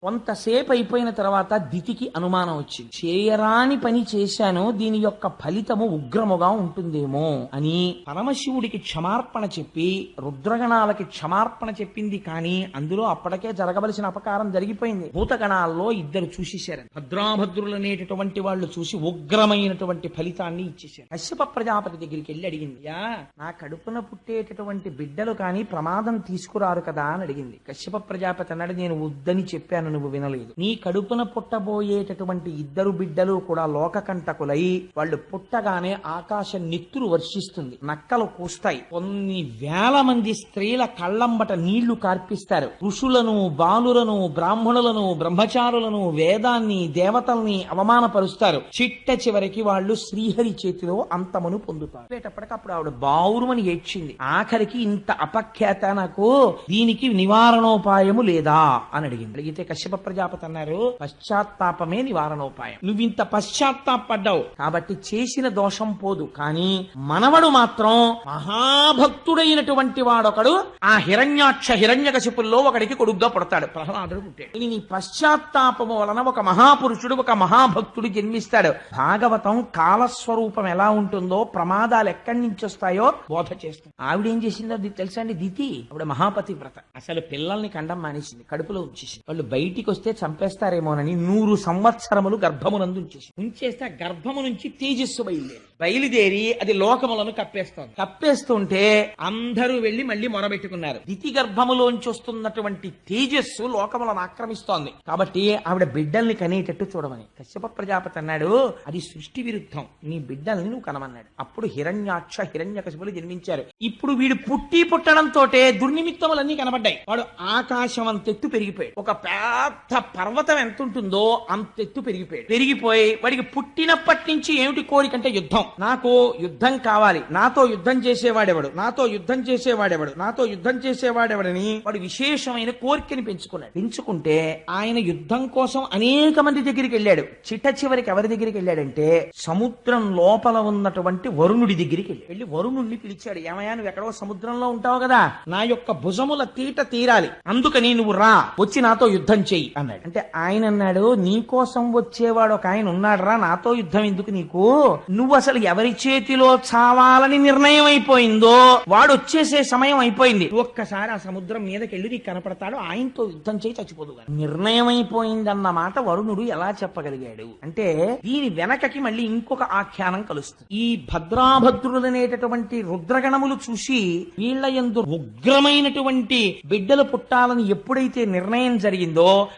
కొంతసేపు అయిపోయిన తర్వాత దితికి అనుమానం వచ్చింది. చేయరాని పని చేశాను, దీని యొక్క ఫలితము ఉగ్రముగా ఉంటుందేమో అని పరమశివుడికి క్షమార్పణ చెప్పి రుద్రగణాలకి క్షమార్పణ చెప్పింది. కానీ అందులో అప్పటికే జరగవలసిన అపకారం జరిగిపోయింది. భూతగణాల్లో ఇద్దరు చూసేశారు. భద్రాభద్రులనేటటువంటి వాళ్ళు చూసి ఉగ్రమైనటువంటి ఫలితాన్ని ఇచ్చేశారు. కశ్యప ప్రజాపతి దగ్గరికి వెళ్ళి అడిగింది, యా నా కడుపున పుట్టేటటువంటి బిడ్డలు కానీ ప్రమాదం తీసుకురారు కదా అని అడిగింది. కశ్యప ప్రజాపతి అన్నాడు, నేను వద్దని చెప్పాను, నువ్వు వినలేదు. నీ కడుపున పుట్టబోయేటటువంటి ఇద్దరు బిడ్డలు కూడా లోకకంటకులై వాళ్ళు పుట్టగానే ఆకాశం నెత్తురు వర్షిస్తుంది, నక్కలు కూస్తాయి, కొన్ని వేల మంది స్త్రీల కళ్ళంబట నీళ్లు కార్పిస్తారు, ఋషులను బాలులను బ్రాహ్మణులను బ్రహ్మచారులను వేదాన్ని దేవతల్ని అవమానపరుస్తారు. చిట్ట చివరికి వాళ్ళు శ్రీహరి చేతిలో అంతమును పొందుతారు. అప్పుడు ఆవిడ బావురుమని ఏడ్చింది. ఆఖరికి ఇంత అపఖ్యాత నాకు, దీనికి నివారణోపాయము లేదా అని అడిగింది. అడిగితే కశ్యప ప్రజాపతి అన్నారు, పశ్చాత్తాపమే నివారణోపాయం. నువ్వు ఇంత పశ్చాత్తాపడ్డావు కాబట్టి చేసిన దోషం పోదు, కానీ మనవడు మాత్రం మహాభక్తుడైనటువంటి వాడొకడు ఆ హిరణ్యకశిపుల్లో ఒకడికి కొడుగ్గా పుడతాడు, ప్రహ్లాదుడు పుట్టాడు. నీ పశ్చాత్తాపము వలన ఒక మహాపురుషుడు ఒక మహాభక్తుడు జన్మిస్తాడు. భాగవతం కాలస్వరూపం ఎలా ఉంటుందో, ప్రమాదాలు ఎక్కడి నుంచి వస్తాయో బోధ చేస్తుంది. ఆవిడేం చేసిందో తెలుసా అండి? దితి ఆవిడ మహాపతి వ్రత. అసలు పిల్లల్ని కండం మానేసింది, కడుపులో ఉంచేసింది. వాళ్ళు బయటికి వస్తే చంపేస్తారేమోనని 100 సంవత్సరములు గర్భమునందు ఉంచేస్తే ఆ గర్భము నుంచి తేజస్సు బయలుదేరి అది లోకములను కప్పేస్తుంటే అందరూ వెళ్లి మళ్లీ మొరబెట్టుకున్నారు. దితి గర్భములోంచి వస్తున్నటువంటి తేజస్సు లోకములను ఆక్రమిస్తోంది కాబట్టి ఆవిడ బిడ్డల్ని కనేటట్టు చూడమని. కశ్యప ప్రజాపతి అన్నాడు, అది సృష్టి విరుద్ధం, నీ బిడ్డల్ని నువ్వు కనమన్నాడు. అప్పుడు హిరణ్యకశిపులు జన్మించారు. ఇప్పుడు వీడు పుట్టడంతో దుర్నిమిత్తములన్నీ కనబడ్డాయి. వాడు ఆకాశం అంతెత్తు పెరిగిపోయాడు. ఒక పెద్ద పర్వతం ఎంత ఉంటుందో అంతెత్తు పెరిగిపోయి వాడికి పుట్టినప్పటి నుంచి ఏమిటి కోరికంటే యుద్ధం. నాకు యుద్ధం కావాలి, నాతో యుద్ధం చేసేవాడెవడని వాడు విశేషమైన కోరికని పెంచుకుంటే ఆయన యుద్ధం కోసం అనేక మంది దగ్గరికి వెళ్ళాడు. చిట్ట చివరికి ఎవరి దగ్గరికి వెళ్ళాడంటే సముద్రం లోపల ఉన్నటువంటి వరుణుడి దగ్గరికి వెళ్ళి వరుణుడిని పిలిచాడు. ఏమయ్యా, నువ్వు ఎక్కడో సముద్రంలో ఉంటావు కదా, నా యొక్క భుజముల తీరాలి, అందుకని నువ్వు రా, వచ్చి నాతో యుద్ధం చెయ్యి అన్నాడు. అంటే ఆయన అన్నాడు, నీ కోసం వచ్చేవాడు ఒక ఆయన ఉన్నాడు రా, నాతో యుద్ధం ఎందుకు నీకు, నువ్వు అసలు ఎవరి చేతిలో చావాలని నిర్ణయం అయిపోయిందో వాడు వచ్చేసే సమయం అయిపోయింది, ఒక్కసారి ఆ సముద్రం మీదకెళ్ళి నీకు కనపడతాడు, ఆయనతో యుద్ధం చేయి, చచ్చిపోదు. నిర్ణయం అయిపోయిందన్న మాట వరుణుడు ఎలా చెప్పగలిగాడు అంటే దీని వెనకకి మళ్ళీ ఇంకొక ఆఖ్యానం కలుస్తుంది. ఈ భద్రాభద్రులనేటటువంటి రుద్రగణములు చూసి వీళ్ల యందు ఉగ్రమైనటువంటి బిడ్డలు పుట్టాలని ఎప్పుడైతే నిర్ణయం జరిగిందో